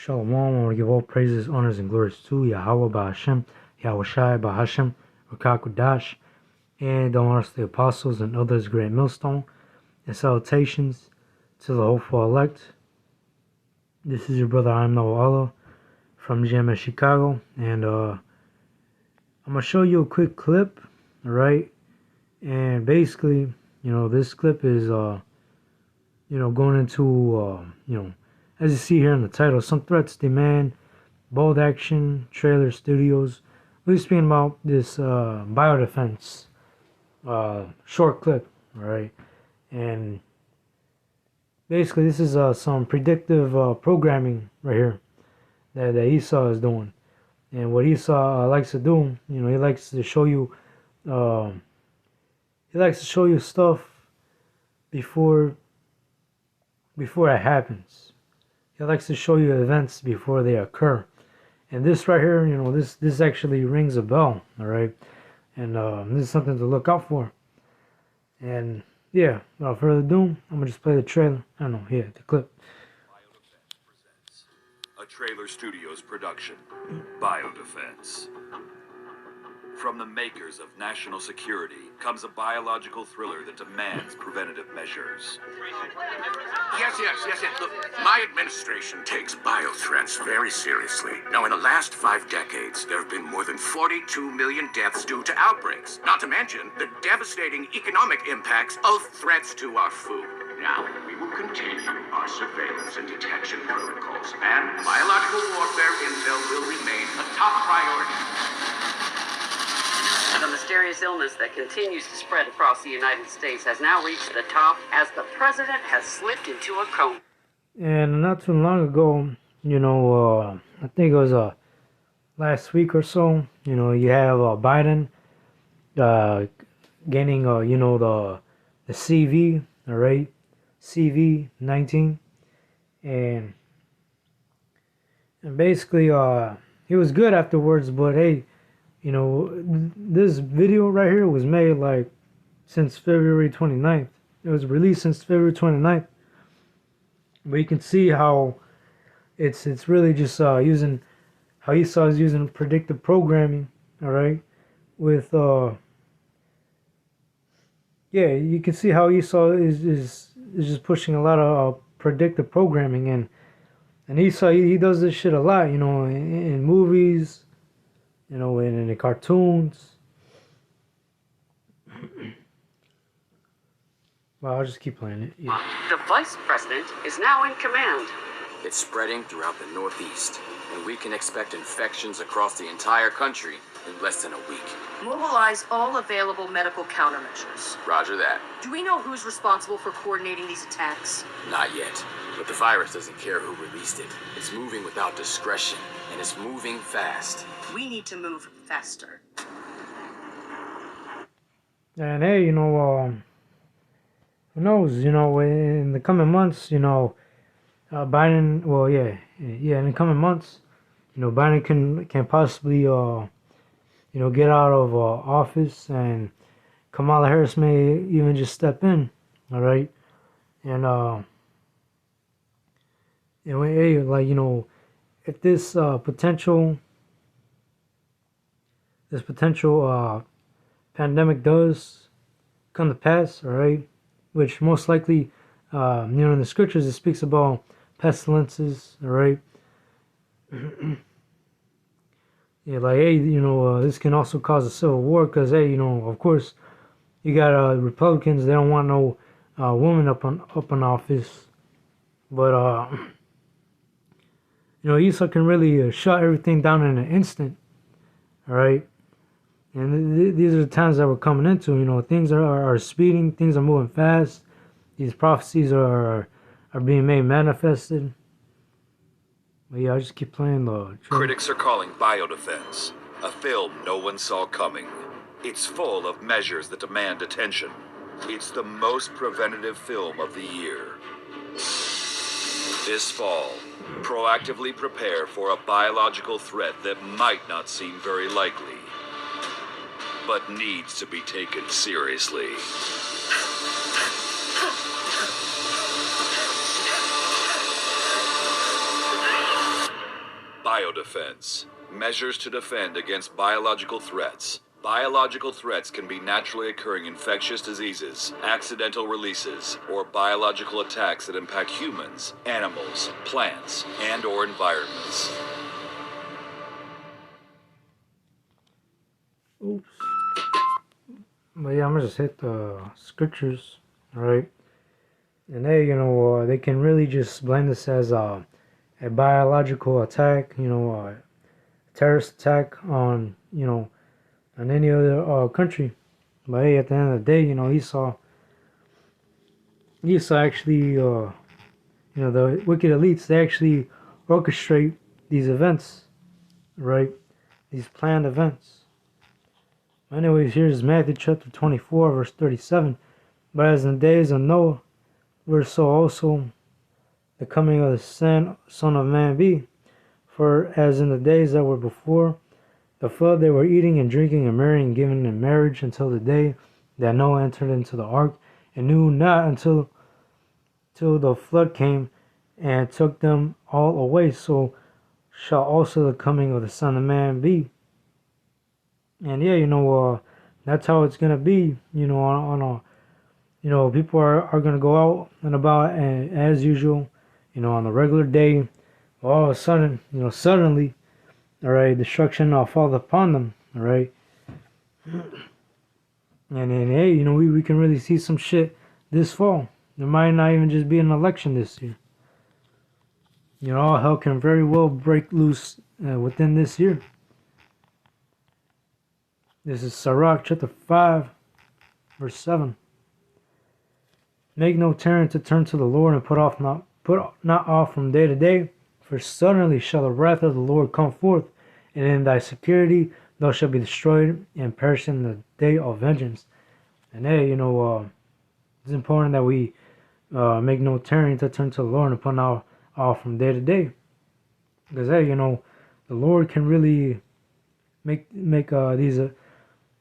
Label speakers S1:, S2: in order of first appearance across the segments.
S1: Shalom, I want to give all praises, honors, and glories to Yahweh Ba'Hashem, Yahweh Shai Ba'Hashem, Rakakudash, and the honors of the apostles and others, great millstone, and salutations to the hopeful elect. This is your brother, I'm Noah Allah, from GMS Chicago, and I'm going to show you a quick clip, alright? And basically, this clip is, going into, as you see here in the title, some threats demand bold action, trailer studios. We're speaking about this biodefense short clip, alright? And basically, this is some predictive programming right here that Esau is doing. And what Esau likes to do, he likes to show you, stuff before it happens. He likes to show you events before they occur. And this right here, this actually rings a bell, all right? And this is something to look out for. And yeah, without further ado, I'm gonna just play the trailer. I don't know, here, the clip.
S2: Biodefense presents a Trailer Studios production, Biodefense. From the makers of National Security comes a biological thriller that demands preventative measures.
S3: Yes. Look, my administration takes biothreats very seriously. Now, in the last 5 decades, there have been more than 42 million deaths due to outbreaks, not to mention the devastating economic impacts of threats to our food. Now, we will continue our surveillance and detection protocols, and biological warfare intel will remain a top priority.
S4: The mysterious illness that continues to spread across the United States has now reached the top as the president has slipped into a coma.
S1: And not too long ago, I think it was last week or so, you have Biden gaining, the CV, all right, CV-19, and basically he was good afterwards, but hey, this video right here was made since February 29th. It was released since February 29th. But you can see how it's really just using how Esau is using predictive programming, all right? With you can see how Esau is just pushing a lot of predictive programming, and Esau he does this shit a lot, in movies, in the cartoons. Well, I'll just keep playing it. Yeah.
S4: The vice president is now in command.
S5: It's spreading throughout the Northeast, and we can expect infections across the entire country in less than a week.
S6: Mobilize all available medical countermeasures.
S5: Roger that.
S6: Do we know who's responsible for coordinating these attacks?
S5: Not yet, but the virus doesn't care who released it. It's moving without discretion, and it's moving fast.
S6: We need to move faster.
S1: And hey, who knows, in the coming months, Biden, in the coming months, Biden can possibly, get out of office, and Kamala Harris may even just step in, all right? And, hey, if this potential pandemic does come to pass, all right, which most likely, in the scriptures it speaks about pestilences, all right. Yeah, this can also cause a civil war because, hey, of course, you got Republicans. They don't want no woman up in office, but Esau can really shut everything down in an instant, all right. And these are the times that we're coming into. Things are speeding, things are moving fast. These prophecies are being made manifested. But yeah, I'll just keep playing the trailer.
S2: Critics are calling Biodefense a film no one saw coming. It's full of measures that demand attention. It's the most preventative film of the year. This fall, proactively prepare for a biological threat that might not seem very likely, but needs to be taken seriously. Biodefense. Measures to defend against biological threats. Biological threats can be naturally occurring infectious diseases, accidental releases, or biological attacks that impact humans, animals, plants, and/or environments.
S1: Oops. But yeah, I'm gonna just hit the scriptures, right? And they can really just blame this as a biological attack, a terrorist attack on, on any other country. But hey, at the end of the day, Esau actually, the wicked elites, they actually orchestrate these events, right? These planned events. Anyways, here's Matthew chapter 24, verse 37. But as in the days of Noah, were so also the coming of the Son of Man be. For as in the days that were before the flood, they were eating and drinking and marrying and giving in marriage until the day that Noah entered into the ark, and knew not until the flood came and took them all away. So shall also the coming of the Son of Man be. And yeah, that's how it's gonna be. On a, people are gonna go out and about and, as usual, on a regular day. All of a sudden, suddenly, all right, destruction will fall upon them. All right, and hey, we can really see some shit this fall. There might not even just be an election this year. All hell can very well break loose within this year. This is Sirach chapter 5, verse 7. Make no tarrying to turn to the Lord, and put not off from day to day, for suddenly shall the wrath of the Lord come forth, and in thy security thou shalt be destroyed and perish in the day of vengeance. And hey, it's important that we make no tarrying to turn to the Lord and put not off from day to day, because hey, the Lord can really make these.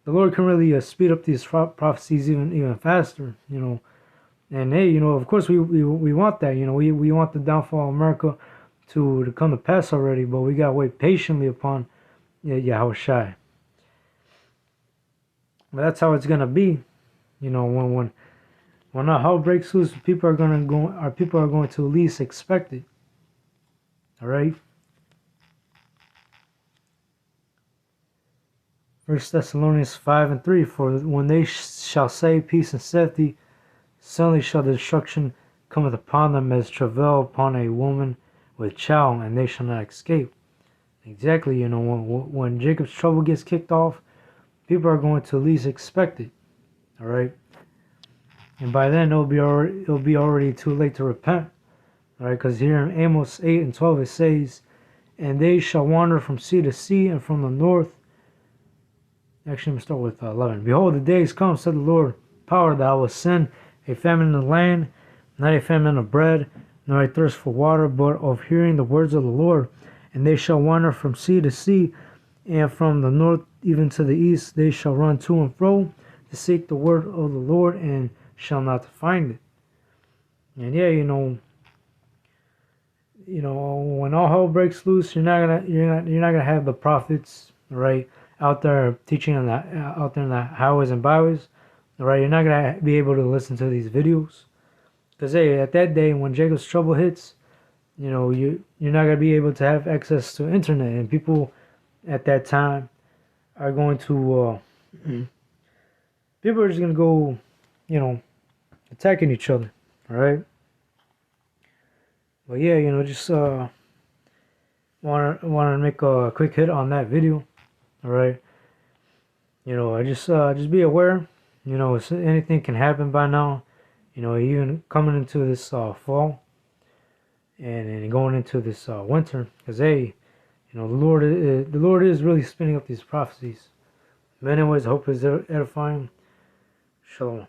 S1: The Lord can really speed up these prophecies even faster, And hey, of course we want that, we want the downfall of America to come to pass already, but we gotta wait patiently upon Yahushua. But that's how it's gonna be, when a hell breaks loose, people are going to at least expect it. All right. 1 Thessalonians 5:3. For when they shall say peace and safety, suddenly shall the destruction cometh upon them as travail upon a woman with child, and they shall not escape. Exactly, when Jacob's trouble gets kicked off, people are going to at least expect it. All right, and by then it'll be already too late to repent. All right, because here in Amos 8:12 it says, "And they shall wander from sea to sea, and from the north." Actually, I'm going to start with 11. "Behold, the days come, said the Lord, power, that I will send a famine in the land, not a famine of bread, nor a thirst for water, but of hearing the words of the Lord. And they shall wander from sea to sea, and from the north even to the east. They shall run to and fro to seek the word of the Lord, and shall not find it." And yeah, when all hell breaks loose, you're not gonna have the prophets, right, out there teaching out there in the highways and byways, right? You're not gonna be able to listen to these videos, because hey, at that day when Jacob's trouble hits, you're not gonna be able to have access to internet, and people at that time are going to people are just gonna go, attacking each other, all right? But yeah, just want to make a quick hit on that video, all right? I just be aware, anything can happen by now, even coming into this fall and going into this winter, because hey, the Lord is really spinning up these prophecies. But anyways, I hope it's edifying. Shalom.